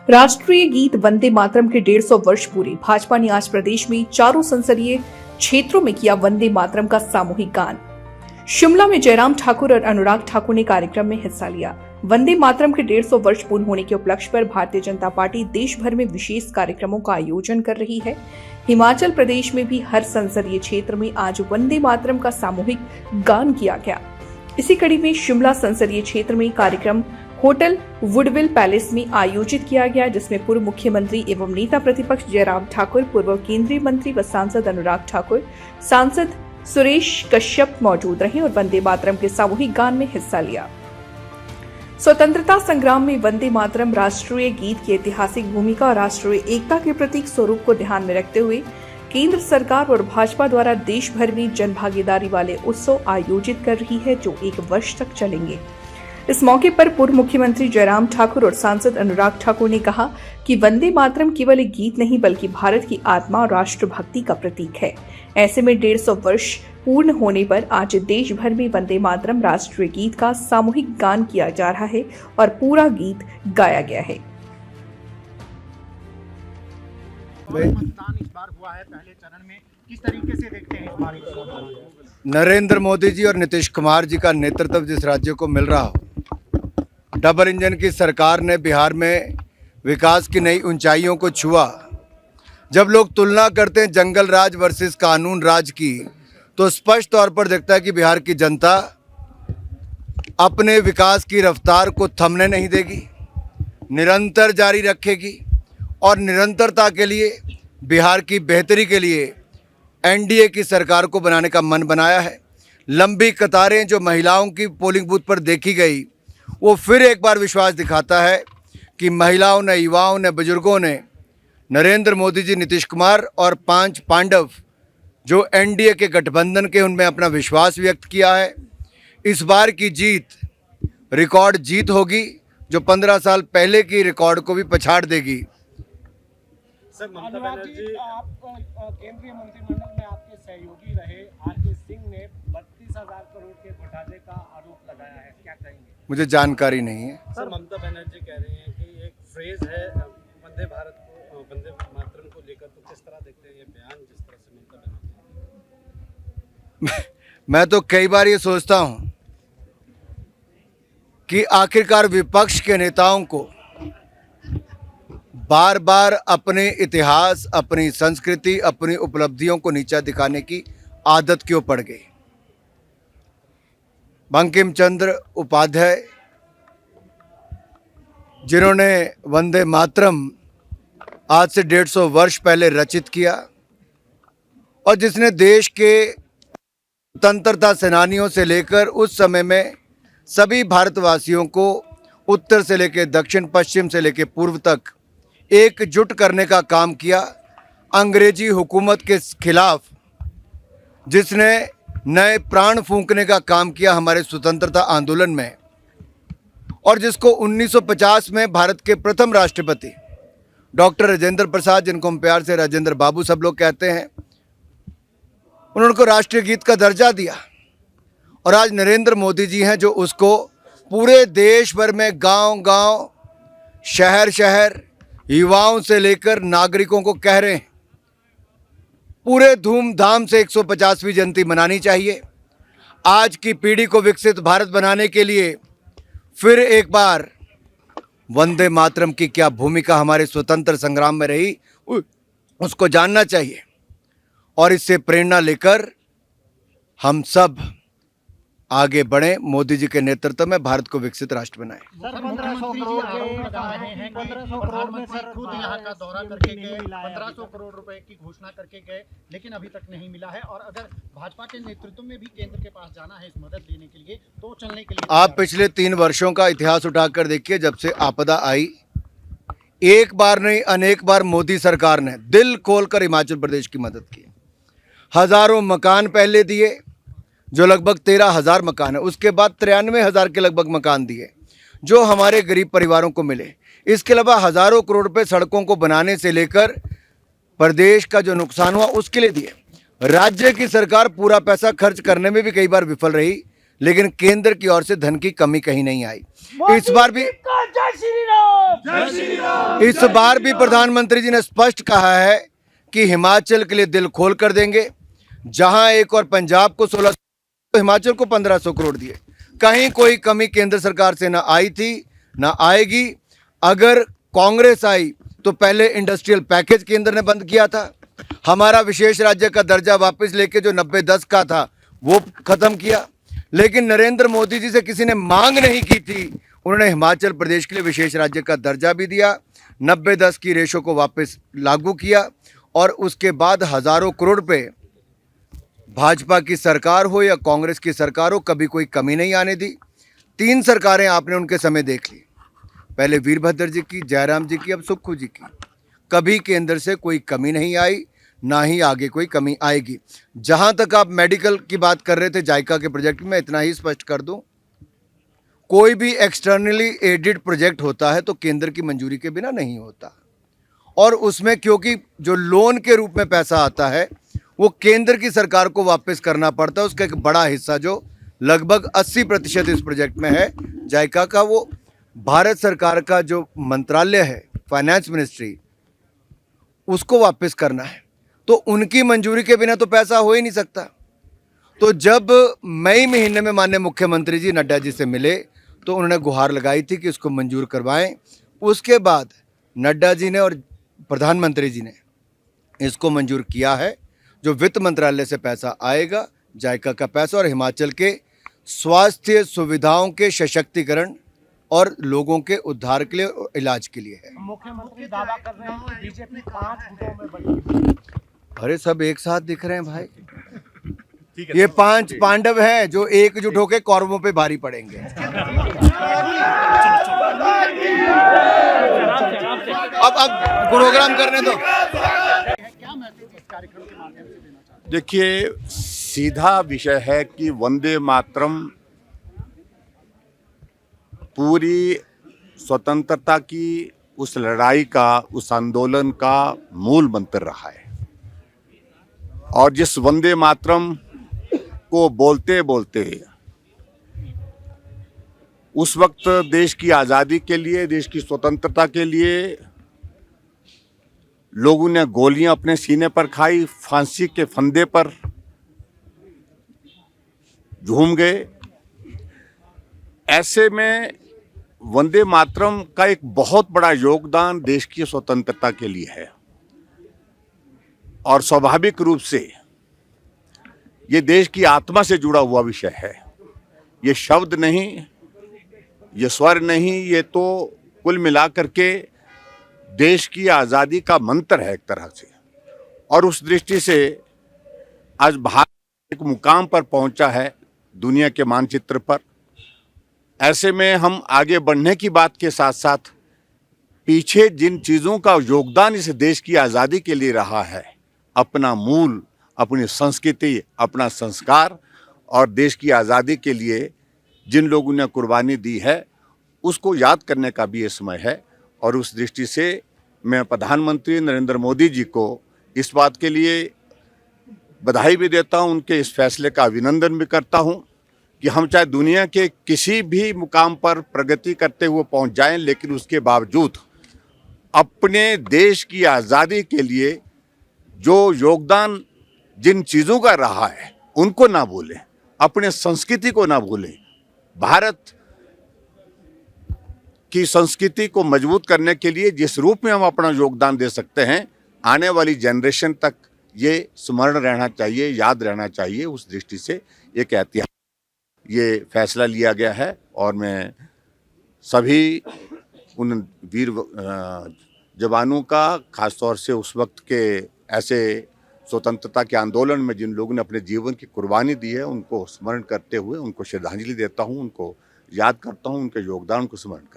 राष्ट्रीय गीत वंदे मातरम के 150 वर्ष पूरे। भाजपा ने आज प्रदेश में चारों संसदीय क्षेत्रों में किया वंदे मातरम का सामूहिक गान। शिमला में जयराम ठाकुर और अनुराग ठाकुर ने कार्यक्रम में हिस्सा लिया। वंदे मातरम के 150 वर्ष पूर्ण होने के उपलक्ष्य पर भारतीय जनता पार्टी देश भर में विशेष कार्यक्रमों का आयोजन कर रही है। हिमाचल प्रदेश में भी हर संसदीय क्षेत्र में आज वंदे मातरम का सामूहिक गान किया गया। इसी कड़ी में शिमला संसदीय क्षेत्र में कार्यक्रम होटल वुडविल पैलेस में आयोजित किया गया, जिसमें पूर्व मुख्यमंत्री एवं नेता प्रतिपक्ष जयराम ठाकुर, पूर्व केंद्रीय मंत्री व सांसद अनुराग ठाकुर, सांसद सुरेश कश्यप मौजूद रहे और वंदे मातरम के सामूहिक गान में हिस्सा लिया। स्वतंत्रता संग्राम में वंदे मातरम राष्ट्रीय गीत की ऐतिहासिक भूमिका और राष्ट्रीय एकता के प्रतीक स्वरूप को ध्यान में रखते हुए केंद्र सरकार और भाजपा द्वारा देश भर में जनभागीदारी वाले उत्सव आयोजित कर रही है, जो 1 वर्ष तक चलेंगे। इस मौके पर पूर्व मुख्यमंत्री जयराम ठाकुर और सांसद अनुराग ठाकुर ने कहा कि वंदे मातरम केवल एक गीत नहीं बल्कि भारत की आत्मा और राष्ट्रभक्ति का प्रतीक है। ऐसे में 150 वर्ष पूर्ण होने पर आज देश भर में वंदे मातरम राष्ट्रीय गीत का सामूहिक गान किया जा रहा है और पूरा गीत गाया गया है। मतदान इस बार हुआ है पहले चरण में, किस तरीके से देखते हैं इस बार? नरेंद्र मोदी जी और नीतीश कुमार जी का नेतृत्व जिस राज्य को मिल रहा हो, डबल इंजन की सरकार ने बिहार में विकास की नई ऊंचाइयों को छुआ। जब लोग तुलना करते हैं जंगल राज वर्सेस कानून राज की, तो स्पष्ट तौर पर दिखता है कि बिहार की जनता अपने विकास की रफ्तार को थमने नहीं देगी, निरंतर जारी रखेगी और निरंतरता के लिए, बिहार की बेहतरी के लिए एनडीए की सरकार को बनाने का मन बनाया है। लंबी कतारें जो महिलाओं की पोलिंग बूथ पर देखी गई, वो फिर एक बार विश्वास दिखाता है कि महिलाओं ने, युवाओं ने, बुजुर्गों ने नरेंद्र मोदी जी, नीतीश कुमार और 5 पांडव जो एनडीए के गठबंधन के, उनमें अपना विश्वास व्यक्त किया है। इस बार की जीत रिकॉर्ड जीत होगी, जो 15 साल पहले की रिकॉर्ड को भी पछाड़ देगी। सर, ममता बनर्जी आप केंद्रीय मंत्रिमंडल में आपके सहयोगी रहे, आरके सिंह ने 32,000 करोड़ के घोटाले का आरोप लगाया है, क्या कहेंगे? मुझे जानकारी नहीं है। सर, ममता बनर्जी कह रही हैं कि एक फ्रेज है वंदे भारत को, वंदे मातरम को लेकर, तो किस तरह देखते हैं ये बयान जिस तरह से ममता बनर्जी? मैं तो कई बार ये सोचता हूँ कि आखिरकार विपक्ष के नेताओं को बार बार अपने इतिहास, अपनी संस्कृति, अपनी उपलब्धियों को नीचा दिखाने की आदत क्यों पड़ गई। बंकिम चंद्र उपाध्याय, जिन्होंने वंदे मातरम आज से 150 वर्ष पहले रचित किया और जिसने देश के स्वतंत्रता सेनानियों से लेकर उस समय में सभी भारतवासियों को उत्तर से लेकर दक्षिण, पश्चिम से लेकर पूर्व तक एकजुट करने का काम किया। अंग्रेजी हुकूमत के खिलाफ जिसने नए प्राण फूंकने का काम किया हमारे स्वतंत्रता आंदोलन में, और जिसको 1950 में भारत के प्रथम राष्ट्रपति डॉक्टर राजेंद्र प्रसाद, जिनको हम प्यार से राजेंद्र बाबू सब लोग कहते हैं, उन्होंने राष्ट्रीय गीत का दर्जा दिया। और आज नरेंद्र मोदी जी हैं जो उसको पूरे देश भर में गांव-गांव, शहर-शहर, युवाओं से लेकर नागरिकों को कह रहे हैं पूरे धूमधाम से 150वीं जयंती मनानी चाहिए। आज की पीढ़ी को विकसित भारत बनाने के लिए फिर एक बार वंदे मातरम की क्या भूमिका हमारे स्वतंत्र संग्राम में रही, उसको जानना चाहिए और इससे प्रेरणा लेकर हम सब आगे बढ़े, मोदी जी के नेतृत्व में भारत को विकसित राष्ट्र बनाए। सर, 1500 करोड़ प्रधानमंत्री खुद यहाँ का दौरा करके गए, 1500 करोड़ रुपए की घोषणा करके गए, लेकिन अभी तक नहीं मिला है। और अगर भाजपा के नेतृत्व में भी केंद्र के पास जाना है इस मदद लेने के लिए, तो चलने के लिए आप पिछले 3 वर्षों का इतिहास उठाकर देखिए। जब से आपदा आई, एक बार नहीं अनेक बार मोदी सरकार ने दिल खोलकर हिमाचल प्रदेश की मदद की। हजारों मकान पहले दिए, जो लगभग 13,000 मकान है, उसके बाद 93,000 के लगभग मकान दिए जो हमारे गरीब परिवारों को मिले। इसके अलावा हजारों करोड़ रुपए सड़कों को बनाने से लेकर प्रदेश का जो नुकसान हुआ उसके लिए दिए। राज्य की सरकार पूरा पैसा खर्च करने में भी कई बार विफल रही, लेकिन केंद्र की ओर से धन की कमी कहीं नहीं आई। इस बार भी प्रधानमंत्री जी ने स्पष्ट कहा है कि हिमाचल के लिए दिल खोल कर देंगे। जहां एक और पंजाब को 1600, तो हिमाचल को 1500 करोड़ दिए। कहीं कोई कमी केंद्र सरकार से ना आई थी ना आएगी। अगर कांग्रेस आई तो पहले इंडस्ट्रियल पैकेज केंद्र ने बंद किया था, हमारा विशेष राज्य का दर्जा वापस लेके जो 90-10 का था वो खत्म किया। लेकिन नरेंद्र मोदी जी से किसी ने मांग नहीं की थी, उन्होंने हिमाचल प्रदेश के लिए विशेष राज्य का दर्जा भी दिया, 90-10 की रेशो को वापस लागू किया और उसके बाद हजारों करोड़ रुपए भाजपा की सरकार हो या कांग्रेस की सरकार हो, कभी कोई कमी नहीं आने दी। 3 सरकारें आपने उनके समय देख ली, पहले वीरभद्र जी की, जयराम जी की, अब सुक्खू जी की। कभी केंद्र से कोई कमी नहीं आई, ना ही आगे कोई कमी आएगी। जहां तक आप मेडिकल की बात कर रहे थे जायका के प्रोजेक्ट में, इतना ही स्पष्ट कर दूं, कोई भी एक्सटर्नली एडेड प्रोजेक्ट होता है तो केंद्र की मंजूरी के बिना नहीं होता। और उसमें क्योंकि जो लोन के रूप में पैसा आता है वो केंद्र की सरकार को वापस करना पड़ता है। उसका एक बड़ा हिस्सा जो लगभग 80% इस प्रोजेक्ट में है जायका का, वो भारत सरकार का जो मंत्रालय है, फाइनेंस मिनिस्ट्री, उसको वापस करना है। तो उनकी मंजूरी के बिना तो पैसा हो ही नहीं सकता। तो जब मई महीने में माननीय मुख्यमंत्री जी नड्डा जी से मिले तो उन्होंने गुहार लगाई थी कि इसको मंजूर करवाएं। उसके बाद नड्डा जी ने और प्रधानमंत्री जी ने इसको मंजूर किया है। जो वित्त मंत्रालय से पैसा आएगा, जायका का पैसा, और हिमाचल के स्वास्थ्य सुविधाओं के सशक्तिकरण और लोगों के उद्धार के लिए और इलाज के लिए है। मुख्यमंत्री दावा कर रहे हैं कि बीजेपी 5 गुटों में बंटी। अरे सब एक साथ दिख रहे हैं भाई, ये 5 पांडव हैं जो एकजुट होकर कौरवों पे भारी पड़ेंगे। अब प्रोग्राम करने दो। क्या मैसेज इस कार्यक्रम के माध्यम से देना चाहते हैं? देखिए, सीधा विषय है कि वंदे मातरम पूरी स्वतंत्रता की उस लड़ाई का, उस आंदोलन का मूल मंत्र रहा है। और जिस वंदे मातरम को बोलते बोलते उस वक्त देश की आज़ादी के लिए, देश की स्वतंत्रता के लिए लोगों ने गोलियां अपने सीने पर खाई, फांसी के फंदे पर झूम गए। ऐसे में वंदे मातरम का एक बहुत बड़ा योगदान देश की स्वतंत्रता के लिए है। और स्वाभाविक रूप से ये देश की आत्मा से जुड़ा हुआ विषय है। ये शब्द नहीं, ये स्वर नहीं, ये तो कुल मिलाकर के देश की आज़ादी का मंत्र है एक तरह से। और उस दृष्टि से आज भारत एक मुकाम पर पहुंचा है दुनिया के मानचित्र पर। ऐसे में हम आगे बढ़ने की बात के साथ साथ पीछे जिन चीज़ों का योगदान इस देश की आज़ादी के लिए रहा है, अपना मूल, अपनी संस्कृति, अपना संस्कार और देश की आज़ादी के लिए जिन लोगों ने कुर्बानी दी है, उसको याद करने का भी ये समय है। और उस दृष्टि से मैं प्रधानमंत्री नरेंद्र मोदी जी को इस बात के लिए बधाई भी देता हूं, उनके इस फैसले का अभिनंदन भी करता हूं कि हम चाहे दुनिया के किसी भी मुकाम पर प्रगति करते हुए पहुंच जाएं, लेकिन उसके बावजूद अपने देश की आज़ादी के लिए जो योगदान जिन चीज़ों का रहा है उनको ना भूलें, अपने संस्कृति को ना भूलें। भारत की संस्कृति को मजबूत करने के लिए जिस रूप में हम अपना योगदान दे सकते हैं, आने वाली जनरेशन तक ये स्मरण रहना चाहिए, याद रहना चाहिए। उस दृष्टि से एक ऐतिहासिक ये फैसला लिया गया है। और मैं सभी उन वीर जवानों का, खासतौर से उस वक्त के ऐसे स्वतंत्रता के आंदोलन में जिन लोगों ने अपने जीवन की कुर्बानी दी है, उनको स्मरण करते हुए उनको श्रद्धांजलि देता हूं, उनको याद करता हूं, उनके योगदान को स्मरण करता हूं।